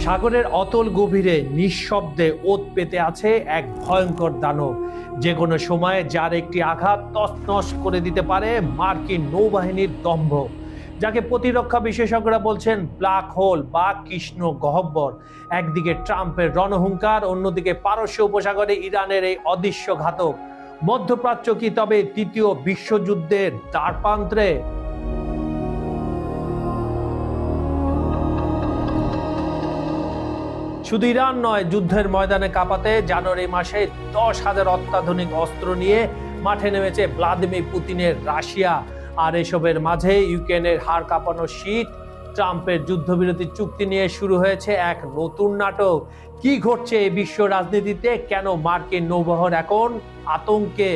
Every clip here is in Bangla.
সাগরের অতল গভীরে নিঃশব্দে ওত পেতে আছে এক ভয়ঙ্কর দানব, যে কোনো সময়ে যার একটি আঘাত তছনছ করে দিতে পারে মার্কিন নৌবাহিনীর দম্ভ, যাকে প্রতিরক্ষা বিশেষজ্ঞরা বলছেন ব্ল্যাক হোল বা কৃষ্ণ গহ্বর। একদিকে ট্রাম্পের রণহুঙ্কার, অন্যদিকে পারস্য উপসাগরে ইরানের এই অদৃশ্য ঘাতক। মধ্যপ্রাচ্য কি তবে তৃতীয় বিশ্বযুদ্ধের দ্বারপ্রান্তে? শুধু ইরান নয়, যুদ্ধের ময়দানে কাঁপাতে জানুয়ারি মাসে 10,000 অত্যাধুনিক অস্ত্র নিয়ে মাঠে নেমেছে ভ্লাদিমির পুতিনের রাশিয়া। আর এসবের মাঝে ইউক্রেনের হাড় কাঁপানো শীত, ট্রাম্পের যুদ্ধবিরতি চুক্তি নিয়ে শুরু হয়েছে এক নতুন নাটক। কি ঘটছে এই বিশ্ব রাজনীতিতে? কেন মার্কিন নৌবহর এখন আতঙ্কে?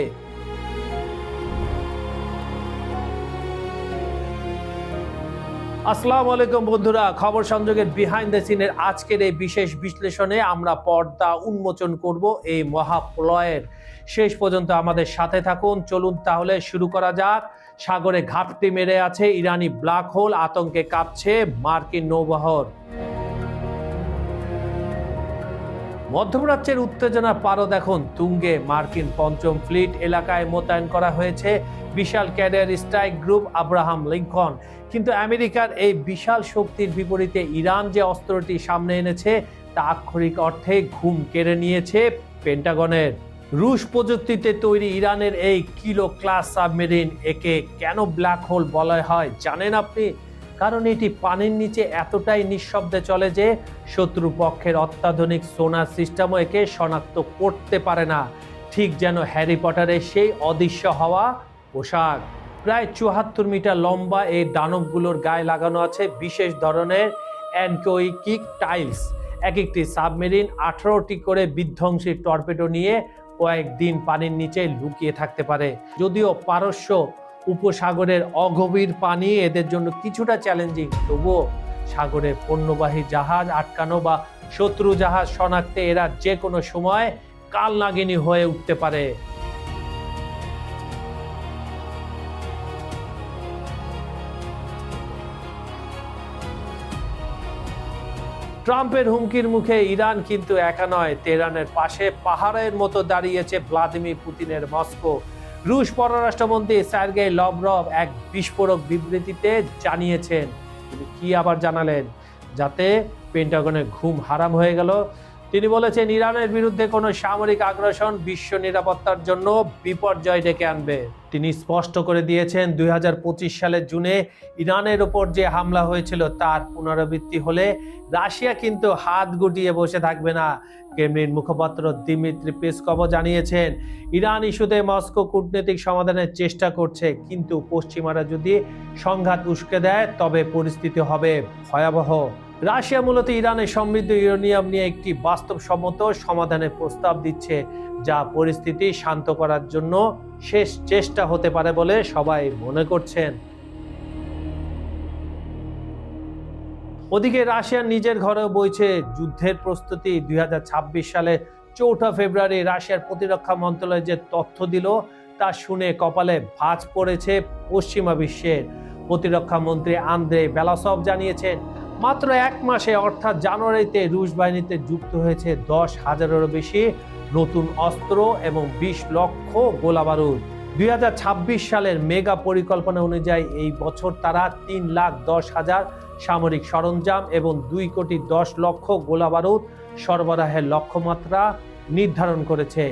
আসসালামু আলাইকুম বন্ধুরা, খবর সংযোগের বিহাইন্ড দ্য সিনের আজকের এই বিশেষ বিশ্লেষণে আমরা পর্দা উন্মোচন করব এই মহাপ্রলয়ের। শেষ পর্যন্ত আমাদের সাথে থাকুন। চলুন তাহলে শুরু করা যাক। সাগরে ঘাপটি মেরে আছে ইরানি ব্ল্যাক হোল, আতঙ্কে কাঁপছে মার্কিন নৌবহর। মধ্যপ্রাচ্যের উত্তেজনা পারদ এখন তুঙ্গে। মার্কিন পঞ্চম ফ্লিট এলাকায় মোতায়েন করা হয়েছে বিশাল carrier strike group Abraham Lincoln. কিন্তু আমেরিকার এই বিশাল শক্তির বিপরীতে ইরান যে অস্ত্রটি সামনে এনেছে তা আক্ষরিক অর্থে ঘুম কেড়ে নিয়েছে পেন্টাগনের। রুশ প্রযুক্তিতে তৈরি ইরানের এই কিলো ক্লাস সাবমেরিন, একে কেন ব্ল্যাক হোল বলা হয় জানেন আপনি? কারণ এটি পানির নিচে এতটাই নিঃশব্দে চলে যে শত্রুপক্ষের অত্যাধুনিক সোনার সিস্টেমও একে শনাক্ত করতে পারে না। ঠিক যেন হ্যারি পটারের সেই অদৃশ্য হওয়া পোশাক। প্রায় 74 মিটার লম্বা এই দানবগুলোর গায়ে লাগানো আছে বিশেষ ধরনের অ্যানকোইকিক টাইলস। এক একটি সাবমেরিন 18টি করে বিধ্বংসী টর্পেডো নিয়ে কয়েকদিন পানির নিচে লুকিয়ে থাকতে পারে। যদিও পারস্য উপসাগরের অগভীর পানি এদের জন্য কিছুটা চ্যালেঞ্জিং, তবুও সাগরের পণ্যবাহী জাহাজ আটকানো বা শত্রু জাহাজ শনাক্তে এরা যে কোনো সময় কালনাগিনী হয়ে উঠতে পারে। ট্রাম্পের হুমকির মুখে ইরান কিন্তু একা নয়। তেহরানের পাশে পাহাড়ের মতো দাঁড়িয়েছে ভ্লাদিমির পুতিনের মস্কো। রুশ পররাষ্ট্রমন্ত্রী সার্গেই লাভরভ এক বিস্ফোরক বিবৃতিতে জানিয়েছেন, তিনি কি আবার জানালেন যাতে পেন্টাগনের ঘুম হারাম হয়ে গেল। তিনি বলেছেন, ইরানের বিরুদ্ধে কোনো সামরিক আগ্রাসন বিশ্ব নিরাপত্তার জন্য বিপর্যয় ডেকে আনবে। তিনি স্পষ্ট করে দিয়েছেন, 2025 সালের জুনে ইরানের ওপর যে হামলা হয়েছিল তার পুনরাবৃত্তি হলে রাশিয়া কিন্তু হাত গুটিয়ে বসে থাকবে না। ক্রেমলিন মুখপাত্র দিমিত্রি পেসকভ জানিয়েছেন, ইরান ইস্যুতে মস্কো কূটনৈতিক সমাধানের চেষ্টা করছে, কিন্তু পশ্চিমারা যদি সংঘাত উস্কে দেয় তবে পরিস্থিতি হবে ভয়াবহ। রাশিয়া মূলত ইরানের সমৃদ্ধ ইউরেনিয়াম নিয়ে একটি বাস্তবসম্মত সমাধানের প্রস্তাব দিচ্ছে, যা পরিস্থিতি শান্ত করার জন্য শেষ চেষ্টা হতে পারে বলে সবাই মনে করছেন। ওদিকে রাশিয়ার নিজের ঘরেও বইছে যুদ্ধের প্রস্তুতি। 2026 সালে 4 ফেব্রুয়ারি রাশিয়ার প্রতিরক্ষা মন্ত্রণালয় যে তথ্য দিল তা শুনে কপালে ভাঁজ পড়েছে পশ্চিমা বিশ্বের। প্রতিরক্ষা মন্ত্রী আন্দ্রে বেলাসভ জানিয়েছেন, মাত্র 1 মাসে অর্থাৎ জানুয়ারিতে রুশ বাহিনীতে যুক্ত হয়েছে 10,000-এরও বেশি নতুন অস্ত্র এবং 20 লক্ষ গোলাবারুদ। 2026 সালের মেগা পরিকল্পনা অনুযায়ী এই বছর তারা 3,10,000 সামরিক সরঞ্জাম এবং 2,10,00,000 গোলাবারুদ সরবরাহের লক্ষ্যমাত্রা নির্ধারণ করেছে।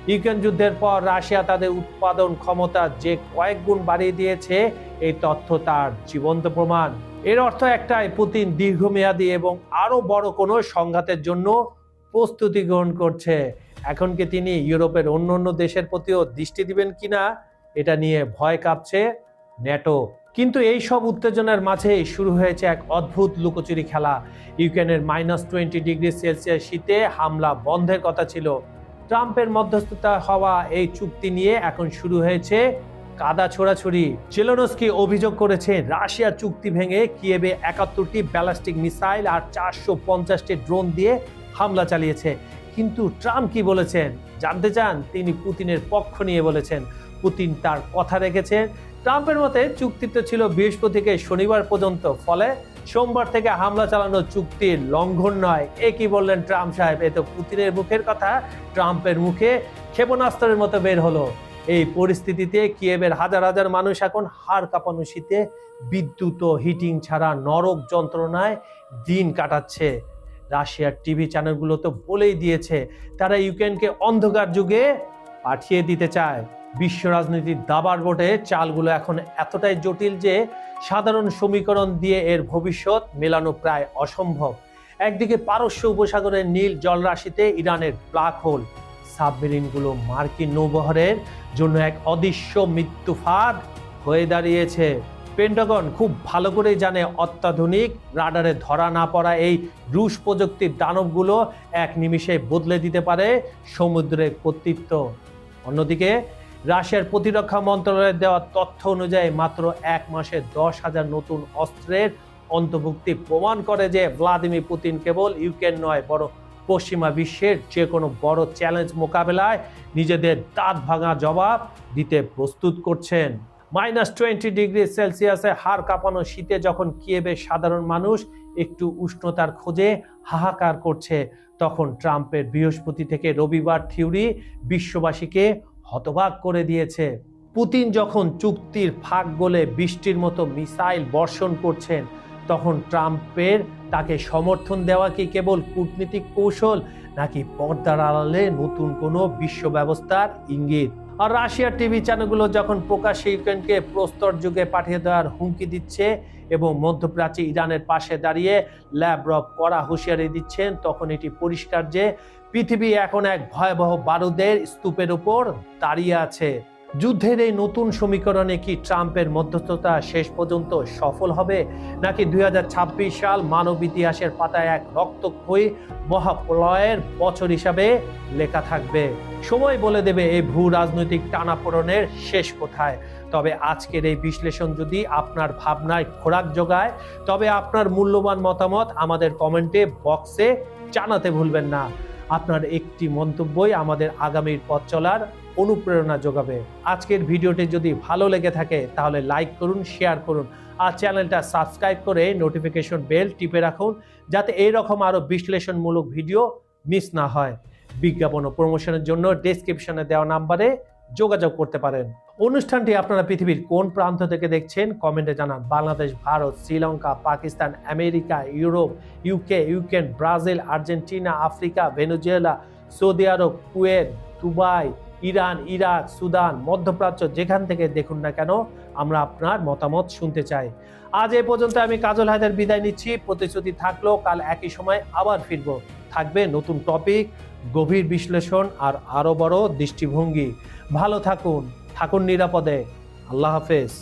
ইউক্রেন যুদ্ধের পর রাশিয়া তাদের উৎপাদন ক্ষমতা যে কয়েক গুণ বাড়িয়ে দিয়েছে, এই তথ্য তার জীবন্ত প্রমাণ। এর অর্থ একটাই, পুতিন দীর্ঘমেয়াদী এবং আরো বড় কোনো সংঘাতের জন্য প্রস্তুতি গ্রহণ করছে। এখন কি তিনি ইউরোপের অন্য দেশের প্রতিও দৃষ্টি দিবেন কিনা, এটা নিয়ে ভয় কাঁপছে ন্যাটো। কিন্তু এই সব উত্তেজনার মাঝেই শুরু হয়েছে এক অদ্ভুত লুকোচুরি খেলা। ইউক্রেনের -20 ডিগ্রি সেলসিয়াস শীতে হামলা বন্ধের কথা ছিল। ট্রাম্পের মধ্যস্থতা হওয়া এই চুক্তি নিয়ে এখন শুরু হয়েছে কাদা ছোড়াছুড়ি। জেলেনস্কি অভিযোগ করেছে, রাশিয়া চুক্তি ভেঙে কিয়েভে 71টি ব্যালিস্টিক মিসাইল আর 450টি ড্রোন দিয়ে হামলা চালিয়েছে। কিন্তু ট্রাম্প কি বলেছেন জানতে চান? তিনি পুতিনের পক্ষ নিয়ে বলেছেন, পুতিন তার কথা রেখেছেন। ট্রাম্পের মতে চুক্তিতে ছিল বৃহস্পতি থেকে শনিবার পর্যন্ত, ফলে সোমবার থেকে হামলা চালানো চুক্তির লঙ্ঘন নয়। এ কি বললেন ট্রাম্প সাহেব? এ তো পুতিনের মুখের কথা ট্রাম্পের মুখে ক্ষেপণাস্ত্রের মতো বের হলো। এই পরিস্থিতিতে কিয়েভের হাজার হাজার মানুষ এখন হাড় কাঁপানো শীতে বিদ্যুৎ ও হিটিং ছাড়া নরক যন্ত্রণায় দিন কাটাচ্ছে। রাশিয়ার টিভি চ্যানেলগুলো তো বলেই দিয়েছে তারা ইউক্রেনকে অন্ধকার যুগে পাঠিয়ে দিতে চায়। বিশ্ব রাজনীতির দাবার বোর্ডে চালগুলো এখন এতটাই জটিল যে সাধারণ সমীকরণ দিয়ে এর ভবিষ্যৎ মেলানো প্রায় অসম্ভব। একদিকে পারস্য উপসাগরের নীল জলরাশিতে ইরানের ব্ল্যাক হোল, সাবমেরিনগুলো মার্কিন নৌবহরের জন্য এক অদৃশ্য মৃত্যু ফাঁদ হয়ে দাঁড়িয়েছে। পেন্টাগন খুব ভালো করেই জানে অত্যাধুনিক রাডারে ধরা না পড়া এই রুশ প্রযুক্তির দানবগুলো এক নিমিষে বদলে দিতে পারে সমুদ্রের কর্তৃত্ব। অন্যদিকে রাশিয়ার প্রতিরক্ষা মন্ত্রণালয়ের দেওয়া তথ্য অনুযায়ী মাত্র 1 মাসে 10,000 নতুন অস্ত্রের অন্তর্ভুক্তি প্রমাণ করে যে ভ্লাদিমির পুতিন কেবল ইউক্রেন নয় বরং পশ্চিমা বিশ্বের যে কোনো বড় চ্যালেঞ্জ মোকাবেলায় নিজেদের দাঁত ভাঙা জবাব দিতে প্রস্তুত করছেন। -20 ডিগ্রি সেলসিয়াসে হাড় কাঁপানো শীতে যখন কিয়েভের সাধারণ মানুষ একটু উষ্ণতার খোঁজে হাহাকার করছে, তখন ট্রাম্পের বৃহস্পতি থেকে রবিবার থিওরি বিশ্ববাসীকে হতবাক করে দিয়েছে। পুতিন যখন চুক্তির ফাঁক গলে বৃষ্টির মতো মিসাইল বর্ষণ করছেন, তখন ট্রাম্পের তাকে সমর্থন দেওয়া কি কেবল কূটনীতিক কৌশল নাকি পর্দার আড়ালে নতুন কোনো বিশ্ব ব্যবস্থার ইঙ্গিত? আর রাশিয়ার টিভি চ্যানেলগুলো যখন প্রকাশ্যে ইউক্রেনকে প্রস্তর যুগে পাঠিয়ে দেওয়ার হুমকি দিচ্ছে এবং মধ্যপ্রাচ্যে ইরানের পাশে দাঁড়িয়ে ল্যাভরভ কড়া হুঁশিয়ারি দিচ্ছেন, তখন এটি পরিষ্কার যে পৃথিবী এখন এক ভয়াবহ বারুদের স্তূপের উপর দাঁড়িয়ে আছে। যুদ্ধের এই নতুন সমীকরণে কি ট্রাম্পের মধ্যস্থতা শেষ পর্যন্ত সফল হবে, নাকি 2026 সাল মানব ইতিহাসের পাতায় এক রক্তক্ষয়ী মহাপ্রলয়ের বছর হিসাবে লেখা থাকবে? সময় বলে দেবে এই ভূ রাজনৈতিক টানাপোড়েনের শেষ কোথায়। তবে আজকের এই বিশ্লেষণ যদি আপনার ভাবনায় খোরাক যোগায়, তবে আপনার মূল্যবান মতামত আমাদের কমেন্টে বক্সে জানাতে ভুলবেন না। আপনার একটি মন্তব্যই আমাদের আগামীর পথ চলার অনুপ্রেরণা যোগাবে। আজকের ভিডিওটি যদি ভালো লেগে থাকে তাহলে লাইক করুন, শেয়ার করুন আর চ্যানেলটা সাবস্ক্রাইব করে নোটিফিকেশন বেল টিপে রাখুন, যাতে এইরকম আরো বিশ্লেষণমূলক ভিডিও মিস না হয়। বিজ্ঞাপন ও প্রমোশনের জন্য ডেসক্রিপশনে দেওয়া নাম্বারে যোগাযোগ করতে পারেন। অনুষ্ঠানটি আপনারা পৃথিবীর কোন প্রান্ত থেকে দেখছেন কমেন্টে জানান। Bangladesh, Bharat, Sri Lanka, Pakistan, America, Europe, UK, Ukraine, Brazil, Argentina, Africa, Venezuela, Saudi Arab, Kuwait, Dubai, Iran, Iraq, Sudan, মধ্যপ্রাচ্য, যেখান থেকে দেখুন না কেন আমরা আপনার মতামত শুনতে চাই। আজ এ পর্যন্ত আমি কাজল হায়দার বিদায় নিচ্ছি। প্রতিশ্রুতি থাকলো কাল একই সময় আবার ফিরবো। থাকবে নতুন টপিক, গভীর বিশ্লেষণ আর আরো বড় দৃষ্টিভঙ্গি। ভালো থাকুন, থাকুন নিরাপদে। আল্লাহ হাফেজ।